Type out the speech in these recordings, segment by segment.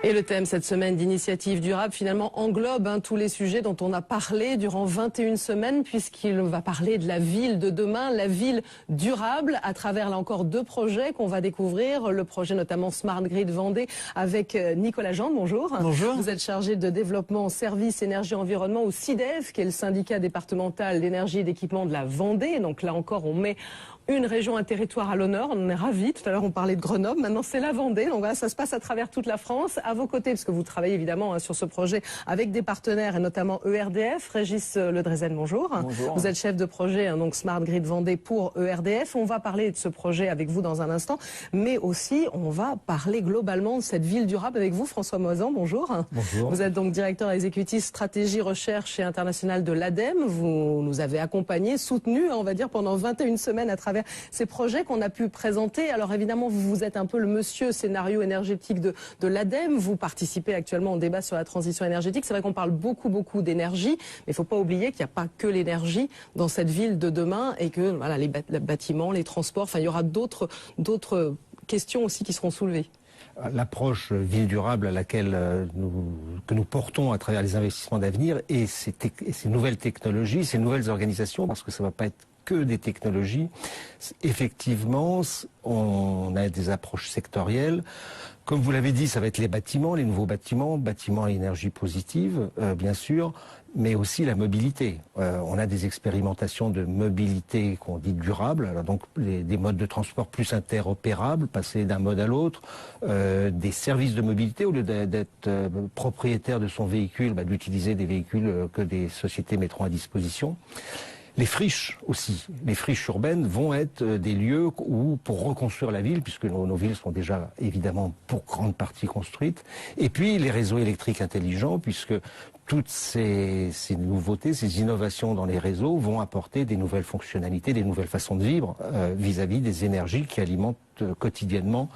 Et le thème cette semaine d'initiative durable finalement englobe tous les sujets dont on a parlé durant 21 semaines puisqu'il va parler de la ville de demain, la ville durable à travers là encore 2 projets qu'on va découvrir. Le projet notamment Smart Grid Vendée avec Nicolas Jante, bonjour. Bonjour. Vous êtes chargé de développement services énergie environnement au SIDEF qui est le syndicat départemental d'énergie et d'équipement de la Vendée. Donc là encore on met une région, un territoire à l'honneur, on en est ravis. Tout à l'heure on parlait de Grenoble, maintenant c'est la Vendée. Donc voilà, ça se passe à travers toute la France. À vos côtés, parce que vous travaillez évidemment sur ce projet avec des partenaires et notamment ERDF. Régis Ledrezen, bonjour. Bonjour. Vous êtes chef de projet donc Smart Grid Vendée pour ERDF. On va parler de ce projet avec vous dans un instant, mais aussi on va parler globalement de cette ville durable avec vous, François Moisan, bonjour. Bonjour. Vous êtes donc directeur exécutif stratégie, recherche et internationale de l'ADEME. Vous nous avez accompagnés, soutenus, on va dire, pendant 21 semaines à travers ces projets qu'on a pu présenter. Alors évidemment, vous êtes un peu le monsieur scénario énergétique de l'ADEME. Vous participez actuellement au débat sur la transition énergétique. C'est vrai qu'on parle beaucoup d'énergie, mais il ne faut pas oublier qu'il n'y a pas que l'énergie dans cette ville de demain et que voilà, les bâtiments, les transports, enfin il y aura d'autres questions aussi qui seront soulevées. L'approche ville durable à laquelle que nous portons à travers les investissements d'avenir et ces nouvelles technologies, ces nouvelles organisations, parce que ça ne va pas être que des technologies. Effectivement, on a des approches sectorielles. Comme vous l'avez dit, ça va être les bâtiments, les nouveaux bâtiments à énergie positive, bien sûr, mais aussi la mobilité. On a des expérimentations de mobilité qu'on dit durable, alors donc des modes de transport plus interopérables, passer d'un mode à l'autre, des services de mobilité, au lieu d'être propriétaire de son véhicule, d'utiliser des véhicules que des sociétés mettront à disposition. Les friches aussi, les friches urbaines vont être des lieux où, pour reconstruire la ville, puisque nos villes sont déjà évidemment pour grande partie construites, et puis les réseaux électriques intelligents, puisque toutes ces nouveautés, ces innovations dans les réseaux vont apporter des nouvelles fonctionnalités, des nouvelles façons de vivre vis-à-vis des énergies qui alimentent quotidiennement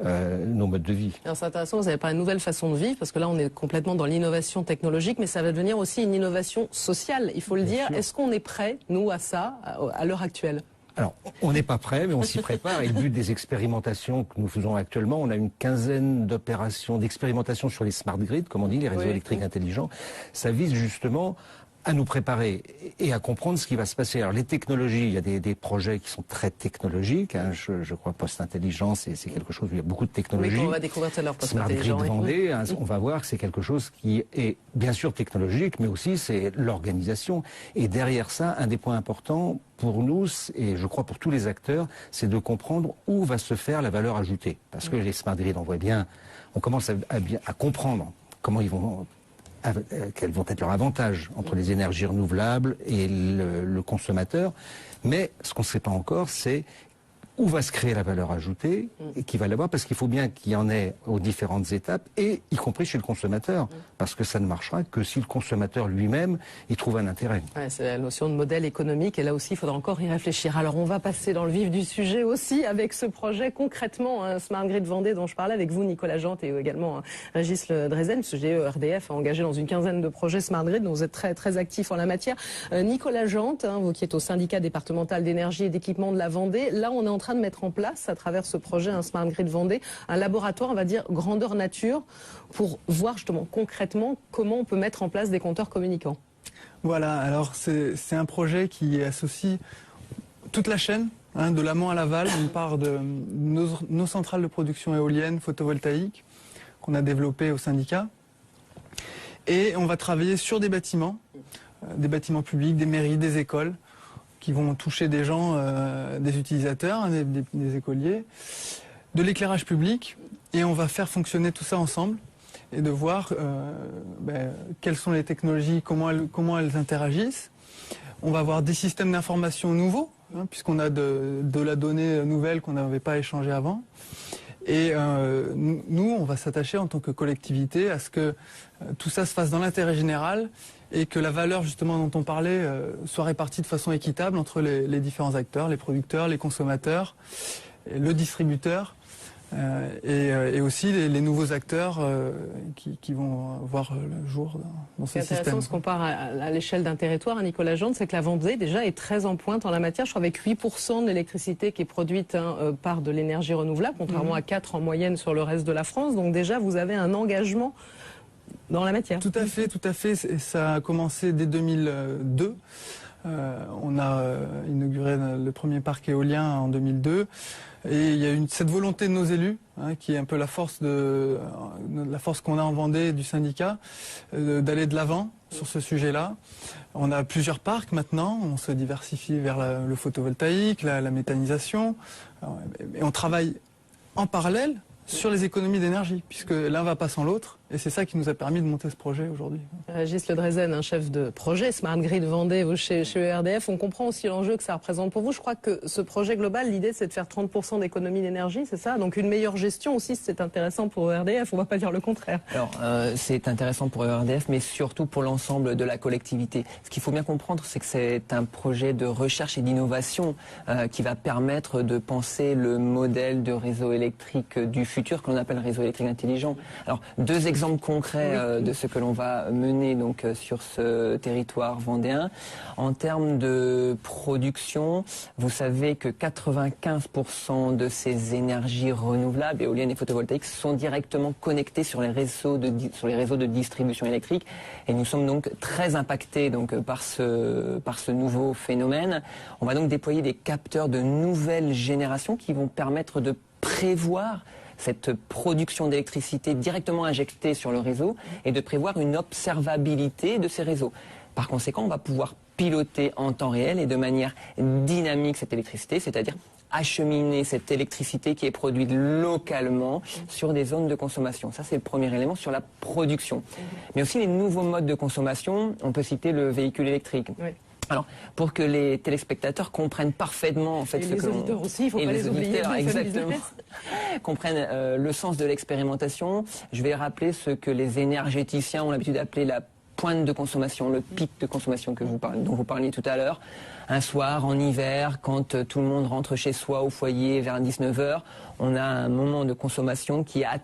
nos modes de vie. C'est intéressant, vous n'avez pas une nouvelle façon de vivre, parce que là on est complètement dans l'innovation technologique, mais ça va devenir aussi une innovation sociale, il faut le dire. Est-ce qu'on est prêt, nous, à ça, à l'heure actuelle ? Alors, on n'est pas prêt, mais on s'y prépare. Et le but des expérimentations que nous faisons actuellement, on a une quinzaine d'opérations, d'expérimentations sur les smart grids, comme on dit, les réseaux électriques intelligents. Ça vise justement à nous préparer et à comprendre ce qui va se passer. Alors les technologies, il y a des projets qui sont très technologiques. Je crois post-intelligence, c'est quelque chose où il y a beaucoup de technologies. Oui, on va découvrir tout à l'heure post-intelligence. Smart Grid Vendée, on va voir que c'est quelque chose qui est bien sûr technologique, mais aussi c'est l'organisation. Et derrière ça, un des points importants pour nous, et je crois pour tous les acteurs, c'est de comprendre où va se faire la valeur ajoutée. Parce que les smart grids, on voit bien, on commence à comprendre comment ils vont... quels vont être leurs avantages entre les énergies renouvelables et le consommateur. Mais ce qu'on ne sait pas encore, c'est où va se créer la valeur ajoutée et qui va l'avoir, parce qu'il faut bien qu'il y en ait aux différentes étapes, et y compris chez le consommateur, parce que ça ne marchera que si le consommateur lui-même y trouve un intérêt. Ouais, c'est la notion de modèle économique, et là aussi il faudra encore y réfléchir. Alors on va passer dans le vif du sujet aussi avec ce projet concrètement, Smart Grid Vendée dont je parlais avec vous, Nicolas Jante, et également Régis Ledrezen, ce ERDF a engagé dans une quinzaine de projets Smart Grid, dont vous êtes très actifs en la matière. Nicolas Jante, vous qui êtes au syndicat départemental d'énergie et d'équipement de la Vendée, là on est en train de mettre en place, à travers ce projet, un Smart Grid Vendée, un laboratoire, on va dire, grandeur nature, pour voir justement concrètement comment on peut mettre en place des compteurs communicants. Voilà, alors c'est un projet qui associe toute la chaîne, de l'amont à l'aval. On part de nos centrales de production éolienne photovoltaïque qu'on a développées au syndicat. Et on va travailler sur des bâtiments publics, des mairies, des écoles, qui vont toucher des gens, des utilisateurs, des écoliers, de l'éclairage public, et on va faire fonctionner tout ça ensemble et de voir quelles sont les technologies, comment elles interagissent. On va avoir des systèmes d'information nouveaux, puisqu'on a de la donnée nouvelle qu'on n'avait pas échangée avant. Et nous, on va s'attacher en tant que collectivité à ce que tout ça se fasse dans l'intérêt général et que la valeur justement dont on parlait soit répartie de façon équitable entre les différents acteurs, les producteurs, les consommateurs, le distributeur, Et aussi les nouveaux acteurs qui vont voir le jour dans ces systèmes. C'est intéressant, ce qu'on part à l'échelle d'un territoire, à Nicolas Jante, c'est que la Vendée déjà est très en pointe en la matière. Je crois avec 8% de l'électricité qui est produite par de l'énergie renouvelable, contrairement à 4 en moyenne sur le reste de la France. Donc déjà, vous avez un engagement dans la matière. Tout à fait, tout à fait. Ça a commencé dès 2002. On a inauguré le premier parc éolien en 2002. Et il y a cette volonté de nos élus, qui est un peu la force qu'on a en Vendée du syndicat, d'aller de l'avant sur ce sujet-là. On a plusieurs parcs maintenant, on se diversifie vers le photovoltaïque, la méthanisation, et on travaille en parallèle sur les économies d'énergie, puisque l'un va pas sans l'autre, et c'est ça qui nous a permis de monter ce projet aujourd'hui. Régis Le Drezen, un chef de projet Smart Grid Vendée chez ERDF, on comprend aussi l'enjeu que ça représente pour vous. Je crois que ce projet global, l'idée c'est de faire 30% d'économie d'énergie, c'est ça? Donc une meilleure gestion aussi, c'est intéressant pour ERDF, on va pas dire le contraire. Alors c'est intéressant pour ERDF, mais surtout pour l'ensemble de la collectivité. Ce qu'il faut bien comprendre, c'est que c'est un projet de recherche et d'innovation qui va permettre de penser le modèle de réseau électrique du futur, que l'on appelle réseau électrique intelligent. Alors deux exemples concrets de ce que l'on va mener donc sur ce territoire vendéen. En termes de production, vous savez que 95% de ces énergies renouvelables, éoliennes et photovoltaïques, sont directement connectées sur les réseaux de distribution électrique. Et nous sommes donc très impactés donc par ce nouveau phénomène. On va donc déployer des capteurs de nouvelle génération qui vont permettre de prévoir cette production d'électricité directement injectée sur le réseau et de prévoir une observabilité de ces réseaux. Par conséquent, on va pouvoir piloter en temps réel et de manière dynamique cette électricité, c'est-à-dire acheminer cette électricité qui est produite localement sur des zones de consommation. Ça, c'est le premier élément sur la production. Mais aussi les nouveaux modes de consommation, on peut citer le véhicule électrique. Oui. Alors, pour que les téléspectateurs comprennent parfaitement en fait ce que l'on... aussi, il faut pas les oublier. Exactement. Comprennent le sens de l'expérimentation. Je vais rappeler ce que les énergéticiens ont l'habitude d'appeler la pointe de consommation, le pic de consommation dont vous parliez tout à l'heure. Un soir, en hiver, quand tout le monde rentre chez soi au foyer vers 19h, on a un moment de consommation qui a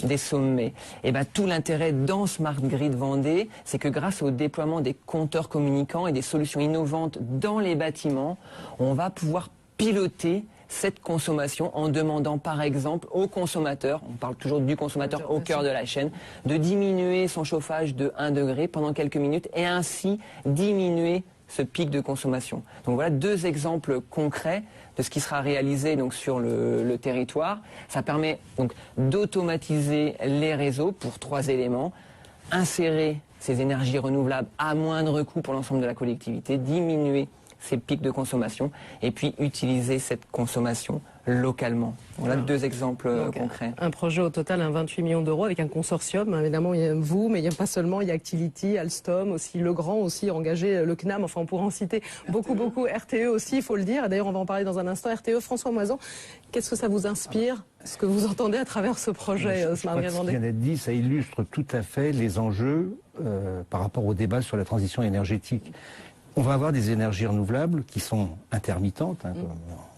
des sommets. Et bien tout l'intérêt dans Smart Grid Vendée, c'est que grâce au déploiement des compteurs communicants et des solutions innovantes dans les bâtiments, on va pouvoir piloter cette consommation en demandant par exemple au consommateur, on parle toujours du consommateur au cœur de la chaîne, de diminuer son chauffage de 1 degré pendant quelques minutes et ainsi diminuer ce pic de consommation. Donc voilà deux exemples concrets de ce qui sera réalisé donc sur le territoire. Ça permet donc d'automatiser les réseaux pour 3 éléments. Insérer ces énergies renouvelables à moindre coût pour l'ensemble de la collectivité, diminuer ces pics de consommation et puis utiliser cette consommation localement. Voilà 2 exemples concrets. Un projet au total, 28 millions d'euros avec un consortium. Évidemment, il y a vous, mais il n'y a pas seulement, il y a Actility, Alstom, aussi Legrand, aussi engagé, le CNAM, enfin on pourrait en citer beaucoup, RTE aussi, il faut le dire. D'ailleurs, on va en parler dans un instant. RTE, François Moisan, qu'est-ce que ça vous inspire, ce que vous entendez à travers ce projet Smart Grid Vendée? Ce qui vient d'être dit, ça illustre tout à fait les enjeux par rapport au débat sur la transition énergétique. On va avoir des énergies renouvelables qui sont intermittentes,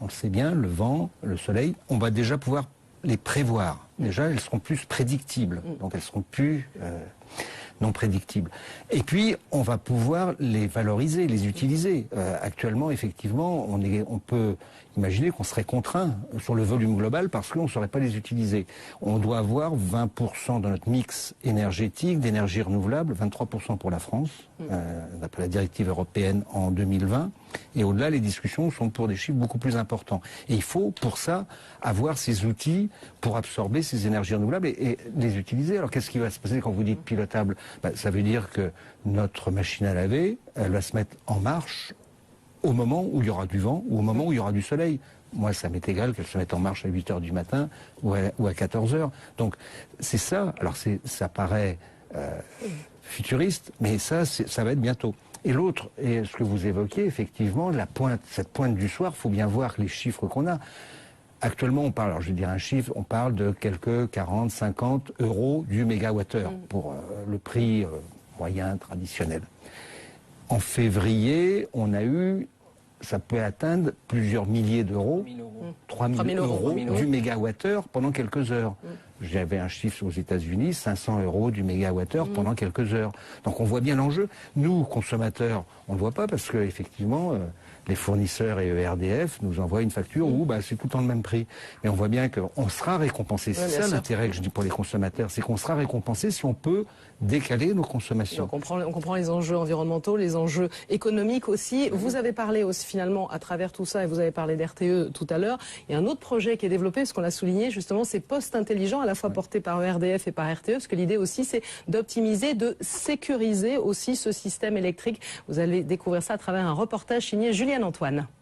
on le sait bien, le vent, le soleil. On va déjà pouvoir les prévoir. Déjà, elles seront plus prédictibles, donc elles seront plus non prédictibles. Et puis, on va pouvoir les valoriser, les utiliser. Actuellement, effectivement, on peut imaginer qu'on serait contraint sur le volume global parce qu'on ne saurait pas les utiliser. On doit avoir 20% de notre mix énergétique d'énergie renouvelable, 23% pour la France, d'après la directive européenne en 2020. Et au-delà, les discussions sont pour des chiffres beaucoup plus importants. Et il faut, pour ça, avoir ces outils pour absorber ces énergies renouvelables et les utiliser. Alors, qu'est-ce qui va se passer quand vous dites pilotable? Ça veut dire que notre machine à laver, elle va se mettre en marche au moment où il y aura du vent ou au moment où il y aura du soleil. Moi, ça m'est égal qu'elle se mette en marche à 8h du matin ou à 14h. Donc, c'est ça. Alors, ça paraît futuriste, mais ça va être bientôt. Et l'autre, et ce que vous évoquiez, effectivement, cette pointe du soir, il faut bien voir les chiffres qu'on a. Actuellement, on parle, alors je vais dire un chiffre, on parle de quelques 40, 50 euros du mégawattheure pour le prix moyen traditionnel. En février, on a eu ça peut atteindre plusieurs milliers d'euros, 3 000 euros du mégawattheure pendant quelques heures. J'avais un chiffre aux États-Unis, 500 euros du mégawattheure pendant quelques heures. Donc on voit bien l'enjeu. Nous, consommateurs, on ne le voit pas parce que effectivement, les fournisseurs et ERDF nous envoient une facture où c'est tout le temps le même prix. Mais on voit bien qu'on sera récompensé. C'est ça l'intérêt que je dis pour les consommateurs, c'est qu'on sera récompensé si on peut décaler nos consommations. Donc on comprend les enjeux environnementaux, les enjeux économiques aussi. Vous avez parlé aussi finalement à travers tout ça, et vous avez parlé d'RTE tout à l'heure. Il y a un autre projet qui est développé, ce qu'on l'a souligné justement, c'est postes intelligents, à la fois porté par ERDF et par RTE, parce que l'idée aussi c'est d'optimiser, de sécuriser aussi ce système électrique. Vous allez découvrir ça à travers un reportage signé Juliane Antoine.